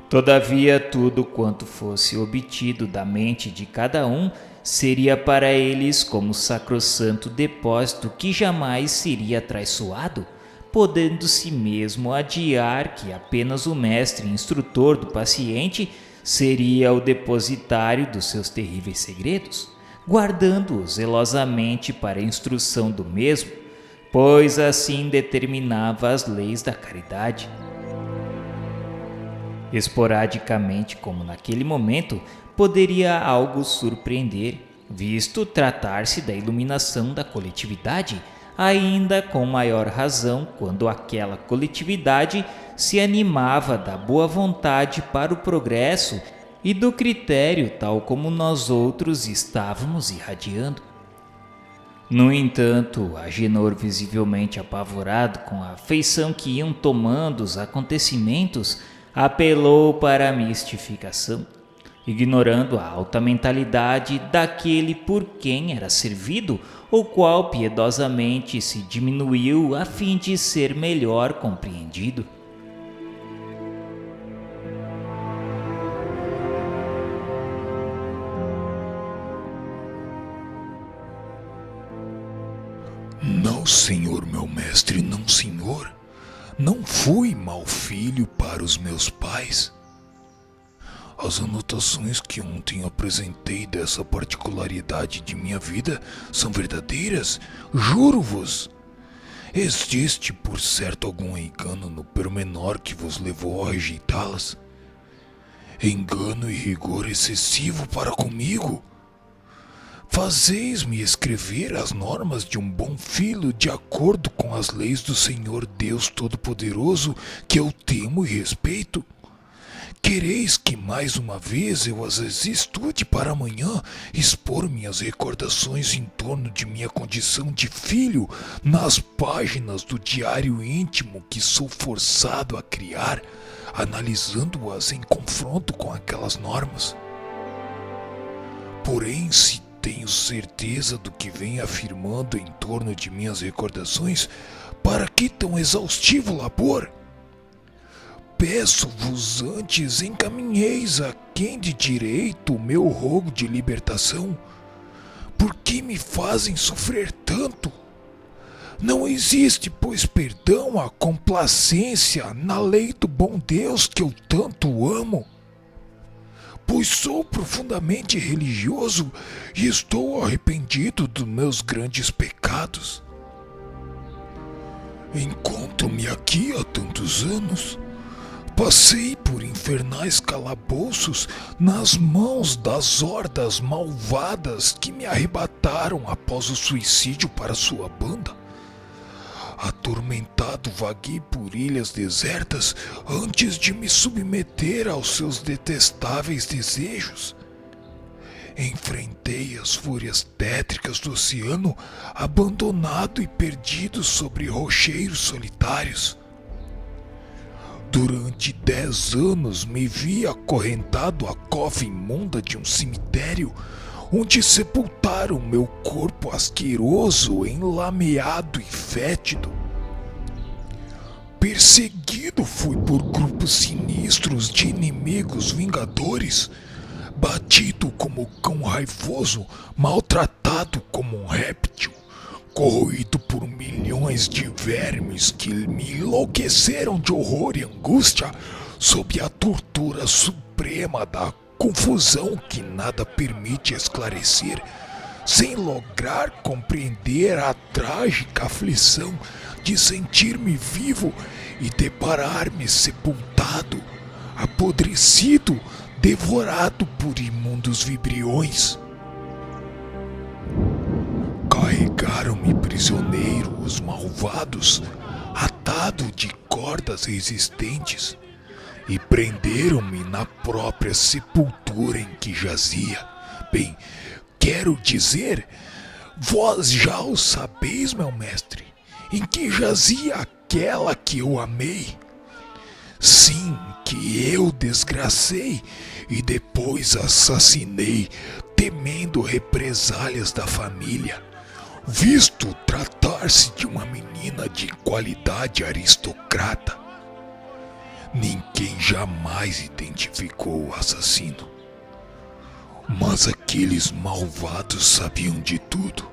Todavia, tudo quanto fosse obtido da mente de cada um seria para eles como sacrossanto depósito que jamais seria traiçoado, podendo-se mesmo adiar que apenas o mestre instrutor do paciente seria o depositário dos seus terríveis segredos, guardando-os zelosamente para a instrução do mesmo, pois assim determinava as leis da caridade. Esporadicamente, como naquele momento, poderia algo surpreender, visto tratar-se da iluminação da coletividade, ainda com maior razão quando aquela coletividade se animava da boa vontade para o progresso e do critério tal como nós outros estávamos irradiando. No entanto, Agenor, visivelmente apavorado com a feição que iam tomando os acontecimentos, apelou para a mistificação, ignorando a alta mentalidade daquele por quem era servido, o qual piedosamente se diminuiu a fim de ser melhor compreendido. Não, senhor, meu mestre, não, senhor. Não fui mau filho para os meus pais. As anotações que ontem apresentei dessa particularidade de minha vida são verdadeiras, juro-vos. Existe, por certo, algum engano no pormenor que vos levou a rejeitá-las? Engano e rigor excessivo para comigo? Fazeis-me escrever as normas de um bom filho de acordo com as leis do Senhor Deus Todo-Poderoso, que eu temo e respeito? Quereis que mais uma vez eu as estude para amanhã expor minhas recordações em torno de minha condição de filho nas páginas do diário íntimo que sou forçado a criar, analisando-as em confronto com aquelas normas? Porém, se tenho certeza do que venho afirmando em torno de minhas recordações, para que tão exaustivo labor? Peço-vos antes encaminheis a quem de direito o meu rogo de libertação. Por que me fazem sofrer tanto? Não existe, pois, perdão à complacência na lei do bom Deus que eu tanto amo? Pois sou profundamente religioso e estou arrependido dos meus grandes pecados. Encontro-me aqui há tantos anos. Passei por infernais calabouços nas mãos das hordas malvadas que me arrebataram após o suicídio para sua banda. Atormentado, vaguei por ilhas desertas antes de me submeter aos seus detestáveis desejos. Enfrentei as fúrias tétricas do oceano, abandonado e perdido sobre rocheiros solitários. Durante 10 anos me vi acorrentado à cova imunda de um cemitério, onde sepultaram meu corpo asqueroso, enlameado e fétido. Perseguido fui por grupos sinistros de inimigos vingadores, batido como cão raivoso, maltratado como um réptil, corroído por milhões de vermes que me enlouqueceram de horror e angústia sob a tortura suprema da confusão que nada permite esclarecer, sem lograr compreender a trágica aflição de sentir-me vivo e deparar-me sepultado, apodrecido, devorado por imundos vibriões. Carregaram-me prisioneiro os malvados, atado de cordas resistentes, e prenderam-me na própria sepultura em que jazia. Bem, quero dizer, vós já o sabeis, meu mestre, em que jazia aquela que eu amei. Sim, que eu desgracei e depois assassinei, temendo represálias da família, visto tratar-se de uma menina de qualidade aristocrata. ninguém jamais identificou o assassino. Mas aqueles malvados sabiam de tudo,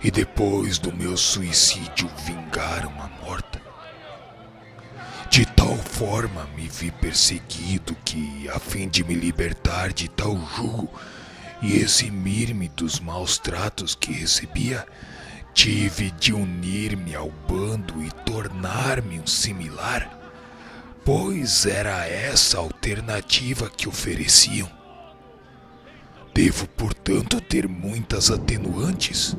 e depois do meu suicídio vingaram a morta. De tal forma me vi perseguido que, a fim de me libertar de tal jugo e eximir-me dos maus tratos que recebia, tive de unir-me ao bando e tornar-me um similar, pois era essa a alternativa que ofereciam. Devo, portanto, ter muitas atenuantes.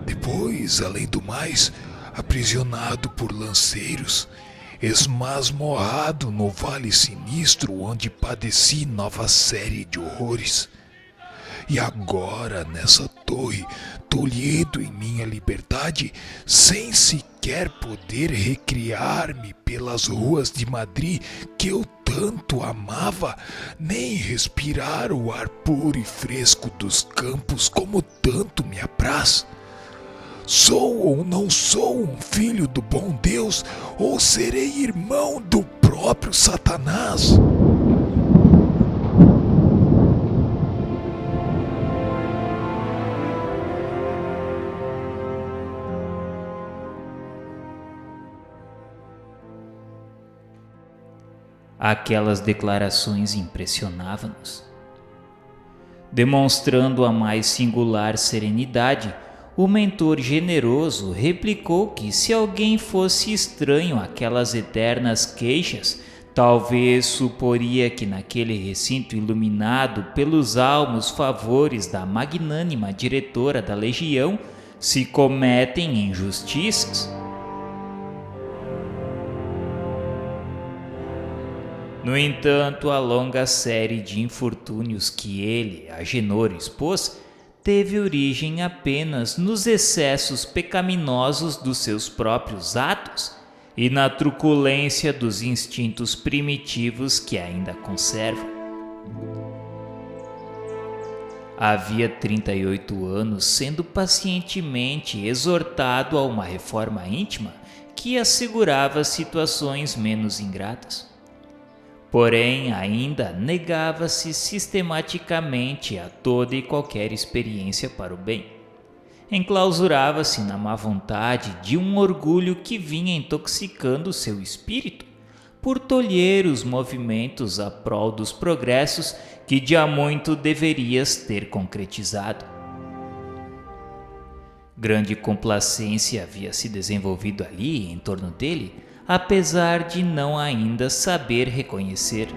Depois, além do mais, aprisionado por lanceiros, esmasmorrado no vale sinistro onde padeci nova série de horrores. E agora, nessa torre, tolhido em minha liberdade, sem sequer poder recriar-me pelas ruas de Madrid que eu tanto amava, nem respirar o ar puro e fresco dos campos como tanto me apraz. Sou ou não sou um filho do bom Deus, ou serei irmão do próprio Satanás? Aquelas declarações impressionavam-nos. Demonstrando a mais singular serenidade, o mentor generoso replicou que se alguém fosse estranho àquelas eternas queixas, talvez suporia que naquele recinto iluminado pelos almos favores da magnânima diretora da legião se cometem injustiças. No entanto, a longa série de infortúnios que ele, Agenor, expôs, teve origem apenas nos excessos pecaminosos dos seus próprios atos e na truculência dos instintos primitivos que ainda conserva. Havia 38 anos sendo pacientemente exortado a uma reforma íntima que assegurava situações menos ingratas. Porém, ainda negava-se sistematicamente a toda e qualquer experiência para o bem. Enclausurava-se na má vontade de um orgulho que vinha intoxicando seu espírito, por tolher os movimentos a prol dos progressos que de há muito deverias ter concretizado. Grande complacência havia se desenvolvido ali em torno dele, apesar de não ainda saber reconhecer.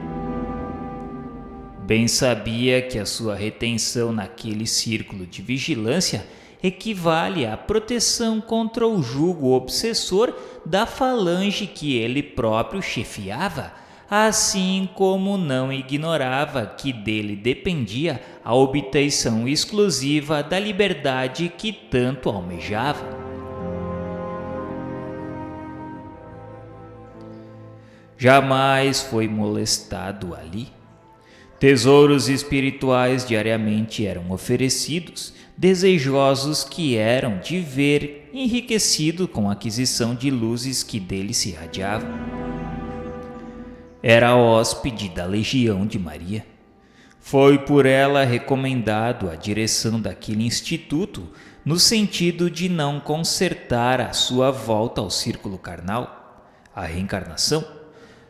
Bem sabia que a sua retenção naquele círculo de vigilância equivale à proteção contra o jugo obsessor da falange que ele próprio chefiava, assim como não ignorava que dele dependia a obtenção exclusiva da liberdade que tanto almejava. Jamais foi molestado ali. Tesouros espirituais diariamente eram oferecidos, desejosos que eram de ver enriquecido com a aquisição de luzes que dele se irradiavam. Era hóspede da Legião de Maria. Foi por ela recomendado à direção daquele instituto, no sentido de não consertar a sua volta ao círculo carnal, a reencarnação,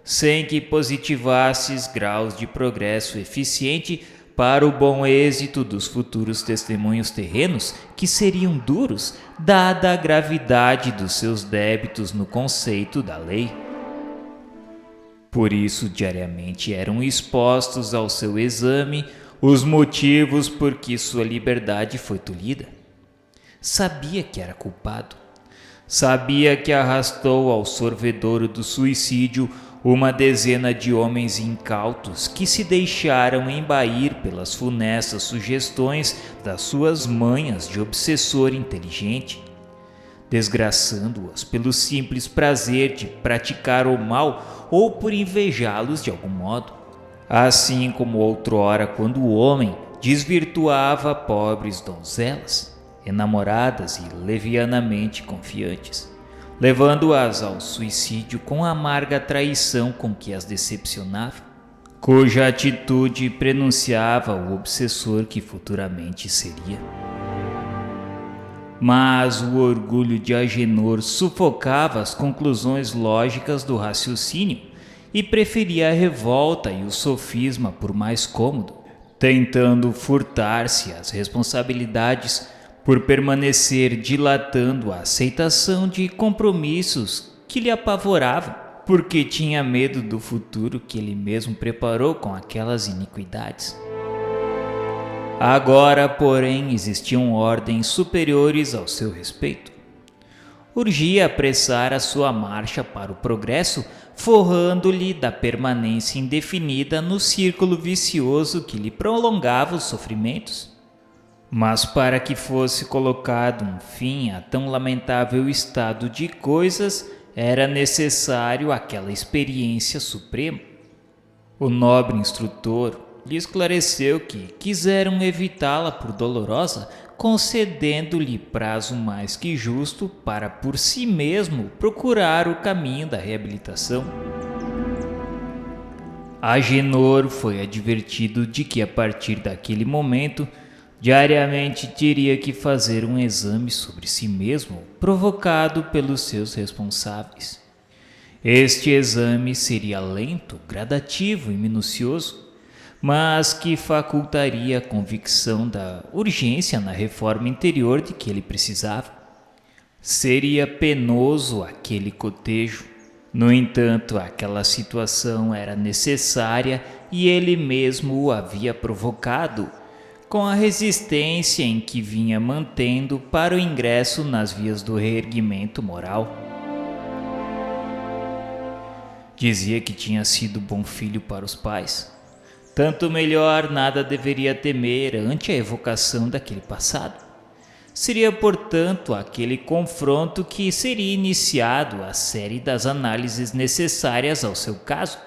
sem que positivasses graus de progresso eficiente para o bom êxito dos futuros testemunhos terrenos, que seriam duros, dada a gravidade dos seus débitos no conceito da lei. Por isso, diariamente eram expostos ao seu exame os motivos por que sua liberdade foi tolhida. Sabia que era culpado. Sabia que arrastou ao sorvedouro do suicídio uma dezena de homens incautos que se deixaram embair pelas funestas sugestões das suas manhas de obsessor inteligente, desgraçando-os pelo simples prazer de praticar o mal ou por invejá-los de algum modo, assim como outrora quando o homem desvirtuava pobres donzelas, enamoradas e levianamente confiantes, levando-as ao suicídio com a amarga traição com que as decepcionava, cuja atitude prenunciava o obsessor que futuramente seria. Mas o orgulho de Agenor sufocava as conclusões lógicas do raciocínio e preferia a revolta e o sofisma por mais cômodo, tentando furtar-se às responsabilidades por permanecer dilatando a aceitação de compromissos que lhe apavoravam, porque tinha medo do futuro que ele mesmo preparou com aquelas iniquidades. Agora, porém, existiam ordens superiores ao seu respeito. Urgia apressar a sua marcha para o progresso, forrando-lhe da permanência indefinida no círculo vicioso que lhe prolongava os sofrimentos. Mas para que fosse colocado um fim a tão lamentável estado de coisas, era necessário aquela experiência suprema. O nobre instrutor lhe esclareceu que quiseram evitá-la por dolorosa, concedendo-lhe prazo mais que justo para por si mesmo procurar o caminho da reabilitação. Agenor foi advertido de que a partir daquele momento diariamente teria que fazer um exame sobre si mesmo, provocado pelos seus responsáveis. Este exame seria lento, gradativo e minucioso, mas que facultaria a convicção da urgência na reforma interior de que ele precisava. Seria penoso aquele cotejo. No entanto, aquela situação era necessária e ele mesmo o havia provocado, com a resistência em que vinha mantendo para o ingresso nas vias do reerguimento moral. Dizia que tinha sido bom filho para os pais. Tanto melhor, nada deveria temer ante a evocação daquele passado. Seria, portanto, aquele confronto que seria iniciado a série das análises necessárias ao seu caso,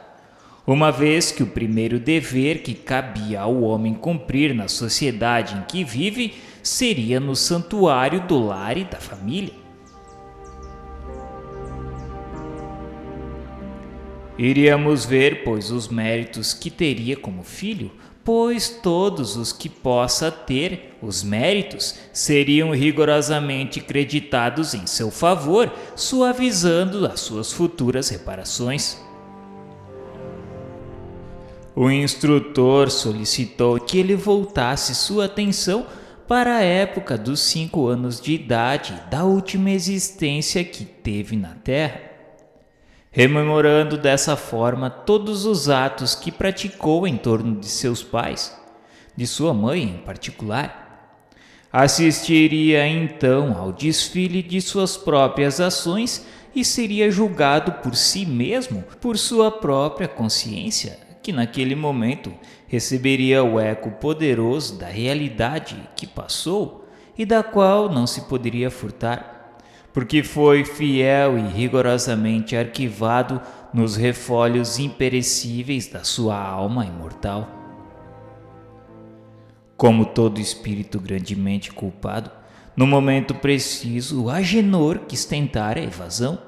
uma vez que o primeiro dever que cabia ao homem cumprir na sociedade em que vive seria no santuário do lar e da família. Iríamos ver, pois, os méritos que teria como filho, pois todos os que possa ter os méritos seriam rigorosamente creditados em seu favor, suavizando as suas futuras reparações. O instrutor solicitou que ele voltasse sua atenção para a época dos 5 anos de idade da última existência que teve na Terra, rememorando dessa forma todos os atos que praticou em torno de seus pais, de sua mãe em particular. Assistiria então ao desfile de suas próprias ações e seria julgado por si mesmo, por sua própria consciência, que naquele momento receberia o eco poderoso da realidade que passou e da qual não se poderia furtar, porque foi fiel e rigorosamente arquivado nos refolhos imperecíveis da sua alma imortal. Como todo espírito grandemente culpado, no momento preciso, Agenor quis tentar a evasão.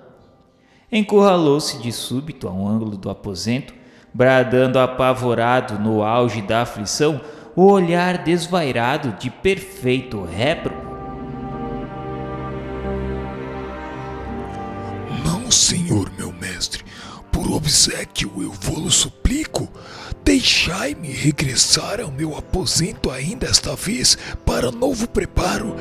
Encurralou-se de súbito a um ângulo do aposento, bradando apavorado no auge da aflição, o olhar desvairado de perfeito réprobo. Não, senhor meu mestre, por obséquio eu vou-lo suplico, deixai-me regressar ao meu aposento ainda esta vez para novo preparo.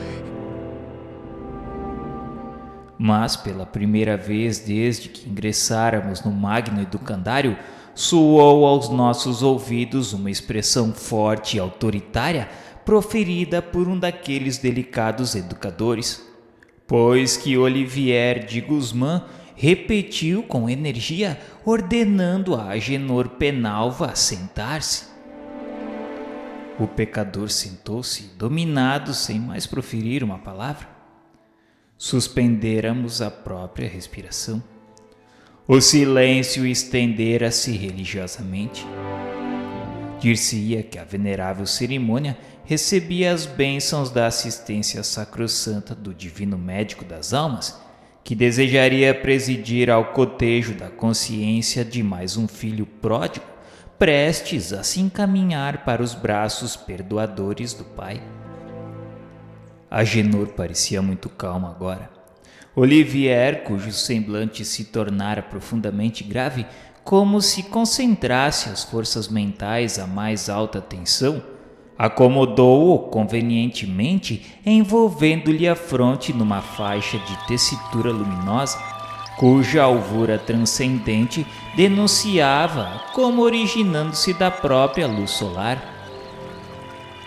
Mas pela primeira vez desde que ingressáramos no magno educandário, soou aos nossos ouvidos uma expressão forte e autoritária proferida por um daqueles delicados educadores, pois que Olivier de Guzmán repetiu com energia, ordenando a Agenor Penalva a sentar-se. O pecador sentou-se, dominado sem mais proferir uma palavra. Suspendêramos a própria respiração. O silêncio estendera-se religiosamente. Dir-se-ia que a venerável cerimônia recebia as bênçãos da assistência sacrossanta do divino médico das almas, que desejaria presidir ao cotejo da consciência de mais um filho pródigo, prestes a se encaminhar para os braços perdoadores do pai. Agenor parecia muito calmo agora. Olivier, cujo semblante se tornara profundamente grave, como se concentrasse as forças mentais à mais alta tensão, acomodou-o convenientemente, envolvendo-lhe a fronte numa faixa de tessitura luminosa, cuja alvura transcendente denunciava como originando-se da própria luz solar.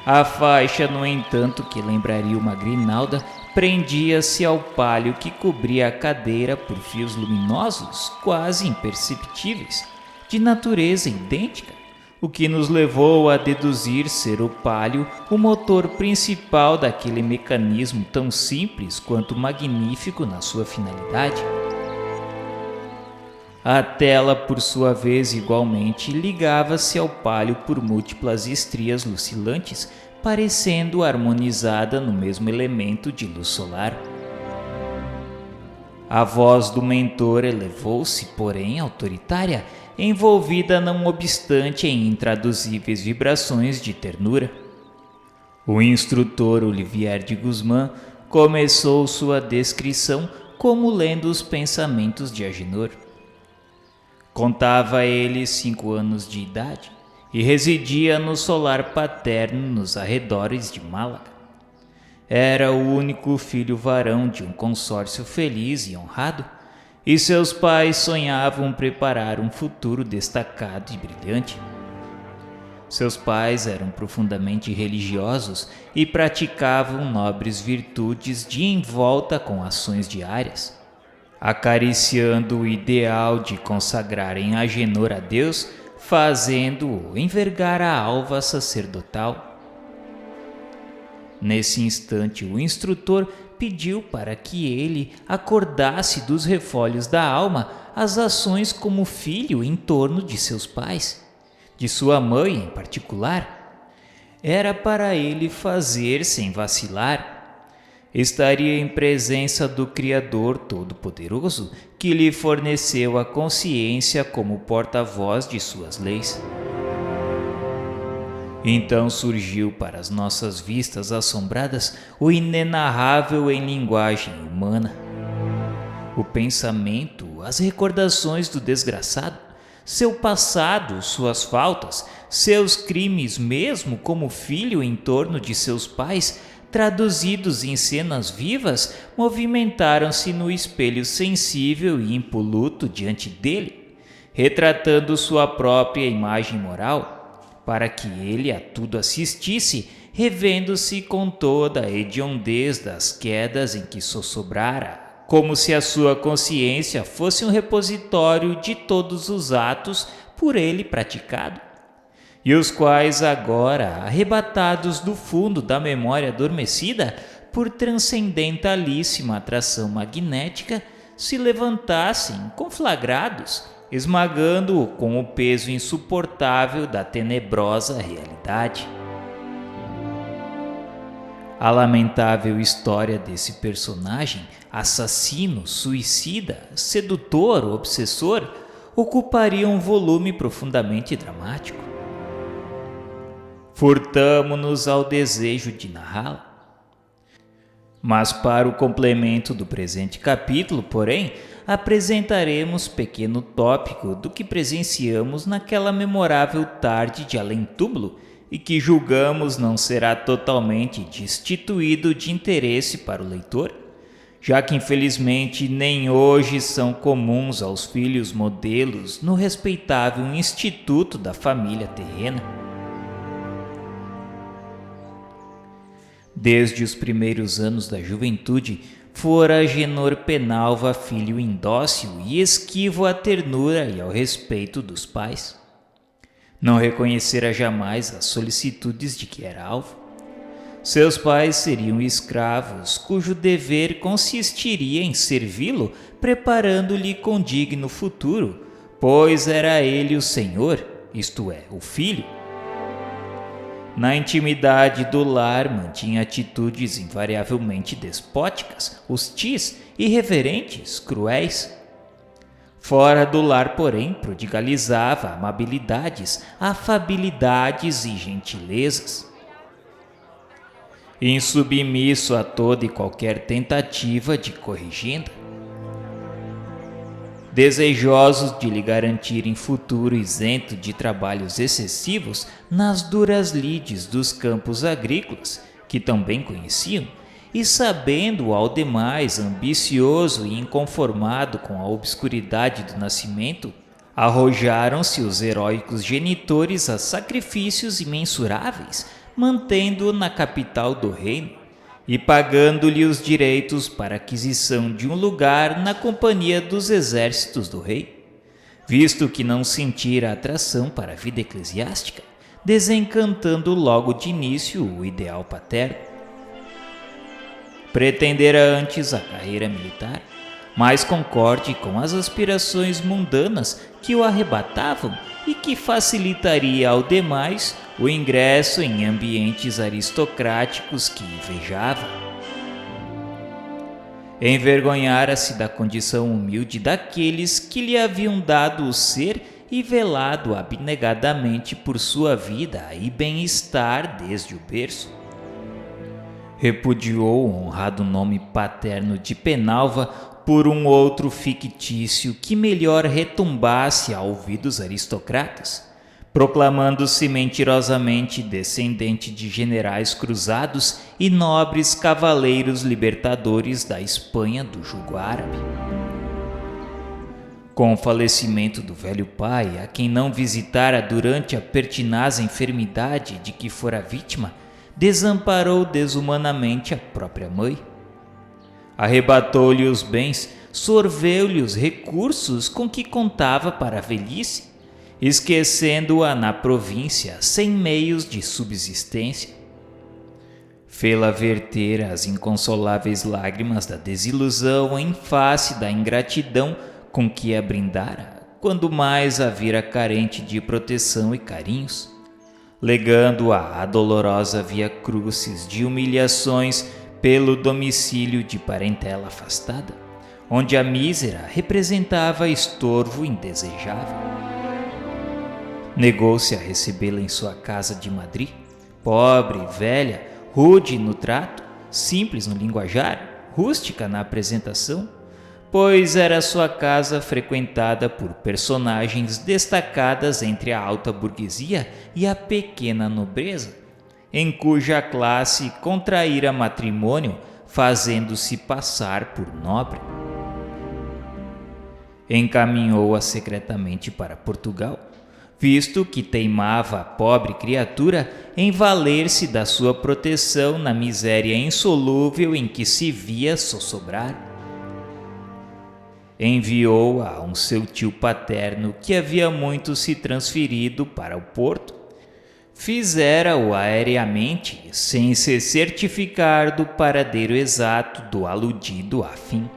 A faixa, no entanto, que lembraria uma grinalda, prendia-se ao pálio que cobria a cadeira por fios luminosos, quase imperceptíveis, de natureza idêntica, o que nos levou a deduzir ser o pálio o motor principal daquele mecanismo tão simples quanto magnífico na sua finalidade. A tela, por sua vez, igualmente, ligava-se ao pálio por múltiplas estrias lucilantes, parecendo harmonizada no mesmo elemento de luz solar. A voz do mentor elevou-se, porém, autoritária, envolvida não obstante em intraduzíveis vibrações de ternura. O instrutor Olivier de Guzmán começou sua descrição como lendo os pensamentos de Agenor. Contava ele 5 anos de idade e residia no solar paterno nos arredores de Málaga. Era o único filho varão de um consórcio feliz e honrado, e seus pais sonhavam preparar um futuro destacado e brilhante. Seus pais eram profundamente religiosos e praticavam nobres virtudes de envolta com ações diárias, acariciando o ideal de consagrarem Agenor a Deus, fazendo-o envergar a alva sacerdotal. Nesse instante, o instrutor pediu para que ele acordasse dos refolhos da alma as ações como filho em torno de seus pais, de sua mãe em particular. Era para ele fazer sem vacilar. Estaria em presença do Criador Todo-Poderoso, que lhe forneceu a consciência como porta-voz de suas leis. Então surgiu para as nossas vistas assombradas o inenarrável em linguagem humana. O pensamento, as recordações do desgraçado, seu passado, suas faltas, seus crimes, mesmo como filho em torno de seus pais, traduzidos em cenas vivas, movimentaram-se no espelho sensível e impoluto diante dele, retratando sua própria imagem moral, para que ele a tudo assistisse, revendo-se com toda a hediondez das quedas em que sossobrara, como se a sua consciência fosse um repositório de todos os atos por ele praticado, e os quais agora, arrebatados do fundo da memória adormecida por transcendentalíssima atração magnética, se levantassem conflagrados, esmagando-o com o peso insuportável da tenebrosa realidade. A lamentável história desse personagem, assassino, suicida, sedutor, obsessor, ocuparia um volume profundamente dramático. Furtamo-nos ao desejo de narrá-la. Mas para o complemento do presente capítulo, porém, apresentaremos pequeno tópico do que presenciamos naquela memorável tarde de além-túmulo e que julgamos não será totalmente destituído de interesse para o leitor, já que infelizmente nem hoje são comuns aos filhos modelos no respeitável instituto da família terrena. Desde os primeiros anos da juventude, fora Agenor Penalva filho indócil e esquivo à ternura e ao respeito dos pais. Não reconhecera jamais as solicitudes de que era alvo. Seus pais seriam escravos, cujo dever consistiria em servi-lo, preparando-lhe condigno futuro, pois era ele o senhor, isto é, o filho. Na intimidade do lar, mantinha atitudes invariavelmente despóticas, hostis, irreverentes, cruéis. Fora do lar, porém, prodigalizava amabilidades, afabilidades e gentilezas. Insubmisso a toda e qualquer tentativa de corrigenda. Desejosos de lhe garantirem futuro isento de trabalhos excessivos nas duras lides dos campos agrícolas, que tão bem conheciam, e sabendo ao demais ambicioso e inconformado com a obscuridade do nascimento, arrojaram-se os heróicos genitores a sacrifícios imensuráveis, mantendo-o na capital do reino e pagando-lhe os direitos para aquisição de um lugar na companhia dos exércitos do rei, visto que não sentira atração para a vida eclesiástica, desencantando logo de início o ideal paterno. Pretendera antes a carreira militar, mais concorde com as aspirações mundanas que o arrebatavam e que facilitaria ao demais o ingresso em ambientes aristocráticos que invejava. Envergonhara-se da condição humilde daqueles que lhe haviam dado o ser e velado abnegadamente por sua vida e bem-estar desde o berço. Repudiou o honrado nome paterno de Penalva por um outro fictício que melhor retumbasse a ouvidos aristocratas, proclamando-se mentirosamente descendente de generais cruzados e nobres cavaleiros libertadores da Espanha do jugo árabe. Com o falecimento do velho pai, a quem não visitara durante a pertinaz enfermidade de que fora vítima, desamparou desumanamente a própria mãe. Arrebatou-lhe os bens, sorveu-lhe os recursos com que contava para a velhice, esquecendo-a na província sem meios de subsistência. Fê-la verter as inconsoláveis lágrimas da desilusão em face da ingratidão com que a brindara, quando mais a vira carente de proteção e carinhos, legando-a à dolorosa via crucis de humilhações pelo domicílio de parentela afastada, onde a mísera representava estorvo indesejável. Negou-se a recebê-la em sua casa de Madrid, pobre, velha, rude no trato, simples no linguajar, rústica na apresentação, pois era sua casa frequentada por personagens destacadas entre a alta burguesia e a pequena nobreza, em cuja classe contraíra matrimônio, fazendo-se passar por nobre. Encaminhou-a secretamente para Portugal, visto que teimava a pobre criatura em valer-se da sua proteção na miséria insolúvel em que se via sossobrar. Enviou-a a um seu tio paterno que havia muito se transferido para o Porto. Fizera-o aéreamente, sem se certificar do paradeiro exato do aludido afim.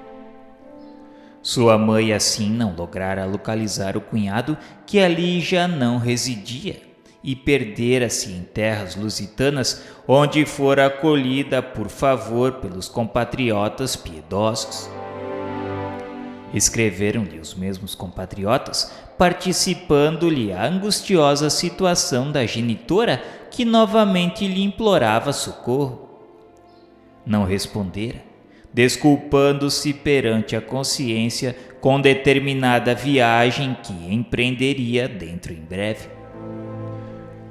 Sua mãe assim não lograra localizar o cunhado que ali já não residia e perdera-se em terras lusitanas, onde fora acolhida por favor pelos compatriotas piedosos. Escreveram-lhe os mesmos compatriotas, participando-lhe a angustiosa situação da genitora que novamente lhe implorava socorro. Não respondera, desculpando-se perante a consciência com determinada viagem que empreenderia dentro em breve.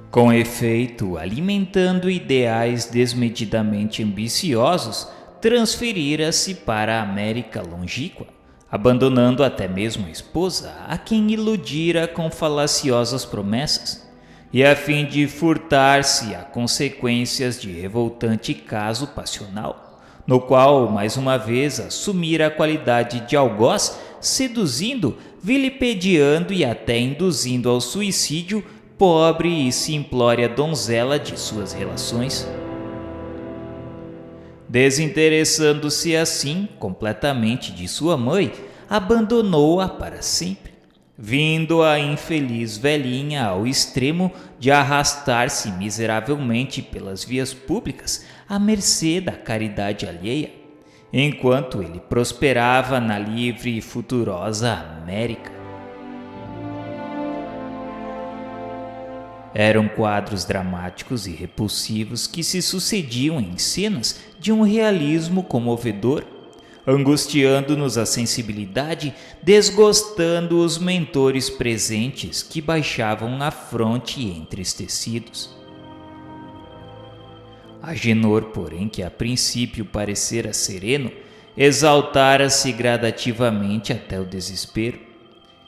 Com efeito, alimentando ideais desmedidamente ambiciosos, transferira-se para a América longínqua, abandonando até mesmo a esposa, a quem iludira com falaciosas promessas, e a fim de furtar-se a consequências de revoltante caso passional, no qual, mais uma vez, assumira a qualidade de algoz, seduzindo, vilipediando e até induzindo ao suicídio pobre e simplória donzela de suas relações. Desinteressando-se assim completamente de sua mãe, abandonou-a para sempre, vindo a infeliz velhinha ao extremo de arrastar-se miseravelmente pelas vias públicas à mercê da caridade alheia, enquanto ele prosperava na livre e futurosa América. Eram quadros dramáticos e repulsivos que se sucediam em cenas de um realismo comovedor, angustiando-nos a sensibilidade, desgostando os mentores presentes que baixavam a fronte entristecidos. Agenor, porém, que a princípio parecera sereno, exaltara-se gradativamente até o desespero,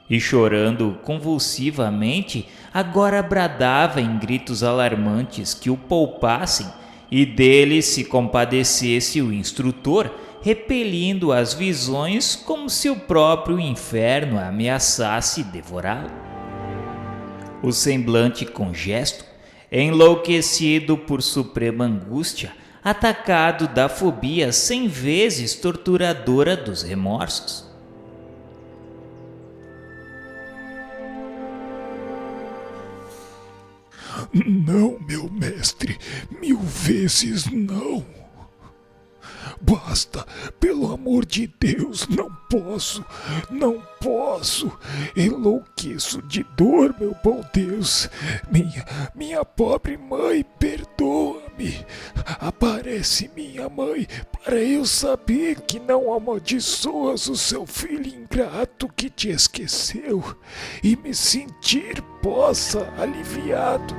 e chorando convulsivamente, agora bradava em gritos alarmantes que o poupassem e dele se compadecesse o instrutor, repelindo as visões como se o próprio inferno ameaçasse devorá-lo. O semblante congesto, enlouquecido por suprema angústia, atacado da fobia 100 vezes torturadora dos remorsos. Não, meu mestre, 1000 vezes não. Basta, pelo amor de Deus, não posso, enlouqueço de dor, meu bom Deus. Minha pobre mãe, perdoa-me. Aparece minha mãe, para eu saber que não amaldiçoas o seu filho ingrato que te esqueceu, e me sentir aliviado.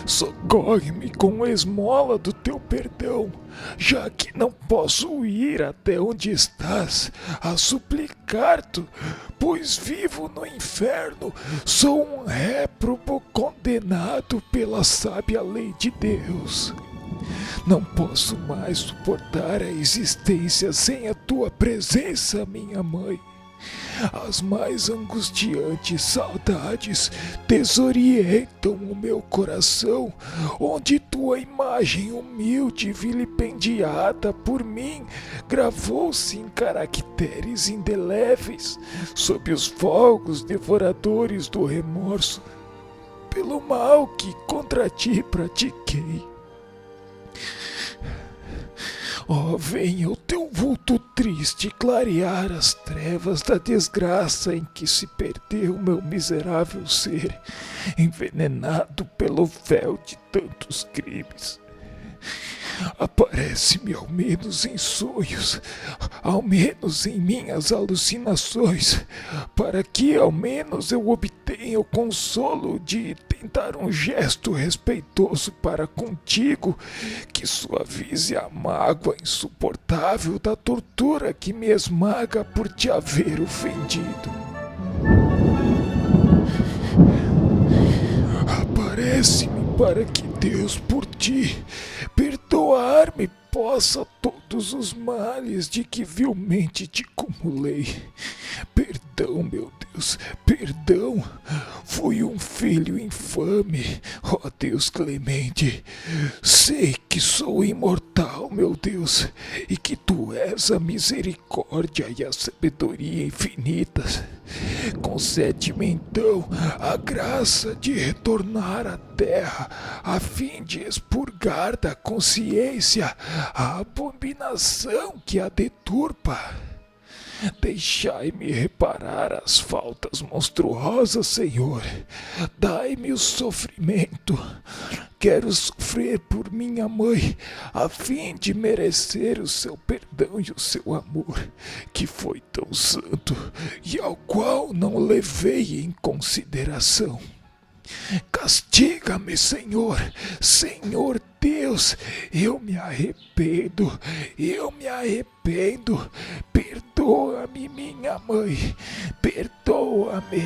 Socorre-me com a esmola do teu perdão, já que não posso ir até onde estás a suplicar-te, pois vivo no inferno, sou um réprobo condenado pela sábia lei de Deus. Não posso mais suportar a existência sem a tua presença, minha mãe. As mais angustiantes saudades desorientam o meu coração, onde tua imagem humilde e vilipendiada por mim gravou-se em caracteres indeléveis sob os fogos devoradores do remorso, pelo mal que contra ti pratiquei. Venha o teu vulto triste clarear as trevas da desgraça em que se perdeu meu miserável ser, envenenado pelo véu de tantos crimes. Aparece-me ao menos em sonhos, ao menos em minhas alucinações, para que ao menos eu obtenha o consolo de tentar um gesto respeitoso para contigo, que suavize a mágoa insuportável da tortura que me esmaga por te haver ofendido. Aparece-me para que Deus por ti perdoar-me possa todos os males de que vilmente te cumulei. Perdão, meu Deus, perdão. Fui um filho infame, ó Deus clemente. Sei que sou imortal, meu Deus, e que tu és a misericórdia e a sabedoria infinitas. Concede-me então a graça de retornar à terra, a fim de expurgar da consciência a abominação que a deturpa. Deixai-me reparar as faltas monstruosas, Senhor. Dai-me o sofrimento. Quero sofrer por minha mãe, a fim de merecer o seu perdão e o seu amor, que foi tão santo e ao qual não levei em consideração. Castiga-me, Senhor, Senhor Deus, eu me arrependo, perdoa-me, minha mãe, perdoa-me.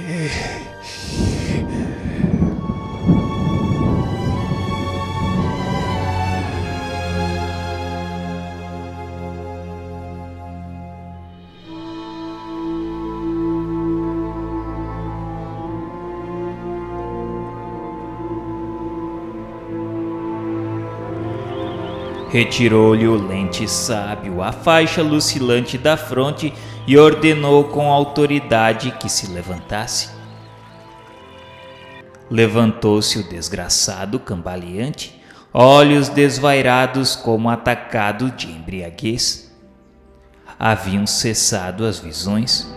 Retirou-lhe o lente sábio a faixa lucilante da fronte e ordenou com autoridade que se levantasse. Levantou-se o desgraçado cambaleante, olhos desvairados como atacado de embriaguez. Haviam cessado as visões.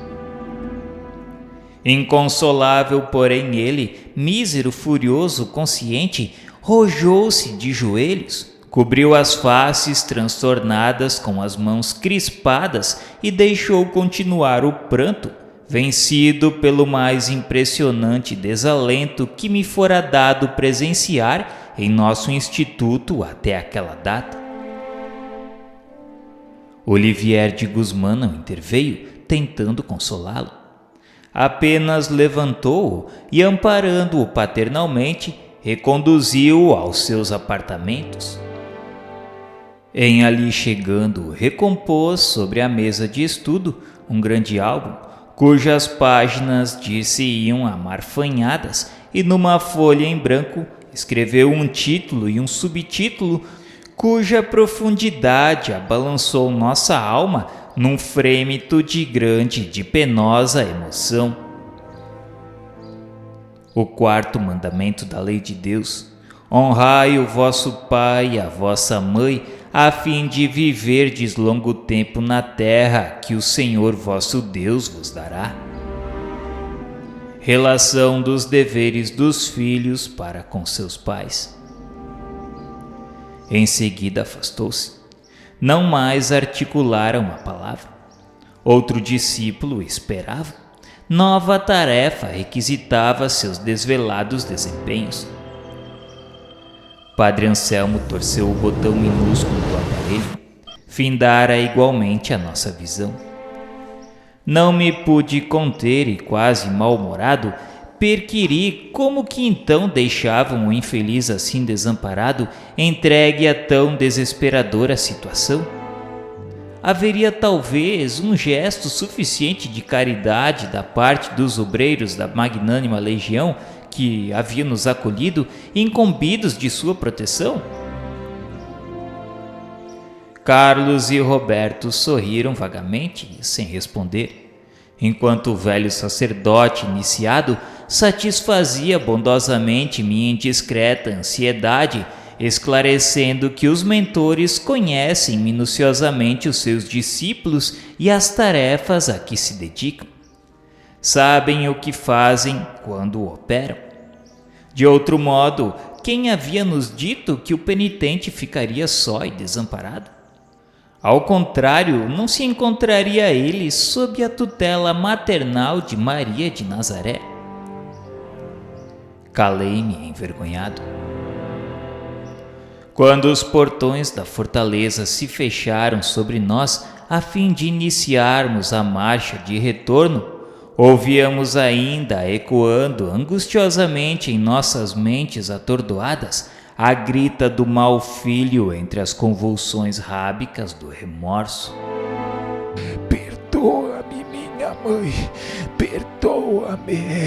Inconsolável, porém, ele, mísero, furioso, consciente, rojou-se de joelhos, cobriu as faces transtornadas com as mãos crispadas e deixou continuar o pranto, vencido pelo mais impressionante desalento que me fora dado presenciar em nosso instituto até aquela data. Olivier de Guzmán não interveio, tentando consolá-lo. Apenas levantou-o e, amparando-o paternalmente, reconduziu-o aos seus apartamentos. Em ali chegando, recompôs sobre a mesa de estudo um grande álbum, cujas páginas dir-se-iam amarfanhadas, e numa folha em branco escreveu um título e um subtítulo cuja profundidade abalançou nossa alma num frêmito de grande e de penosa emoção. O quarto mandamento da lei de Deus: honrai o vosso pai e a vossa mãe, a fim de viverdes longo tempo na terra que o Senhor vosso Deus vos dará. Relação dos deveres dos filhos para com seus pais. Em seguida afastou-se. Não mais articulara uma palavra. Outro discípulo esperava. Nova tarefa requisitava seus desvelados desempenhos. Padre Anselmo torceu o botão minúsculo do aparelho. Findara igualmente a nossa visão. Não me pude conter e, quase mal-humorado, perquiri como que então deixavam o infeliz assim desamparado, entregue a tão desesperadora situação. Haveria talvez um gesto suficiente de caridade da parte dos obreiros da magnânima legião que haviam nos acolhido, incumbidos de sua proteção? Carlos e Roberto sorriram vagamente, sem responder, enquanto o velho sacerdote iniciado satisfazia bondosamente minha indiscreta ansiedade, esclarecendo que os mentores conhecem minuciosamente os seus discípulos e as tarefas a que se dedicam. Sabem o que fazem quando operam. De outro modo, quem havia nos dito que o penitente ficaria só e desamparado? Ao contrário, não se encontraria ele sob a tutela maternal de Maria de Nazaré? Calei-me envergonhado. Quando os portões da fortaleza se fecharam sobre nós a fim de iniciarmos a marcha de retorno, ouvíamos ainda ecoando angustiosamente em nossas mentes atordoadas a grita do mau filho entre as convulsões rábicas do remorso. Perdoa-me, minha mãe, perdoa-me.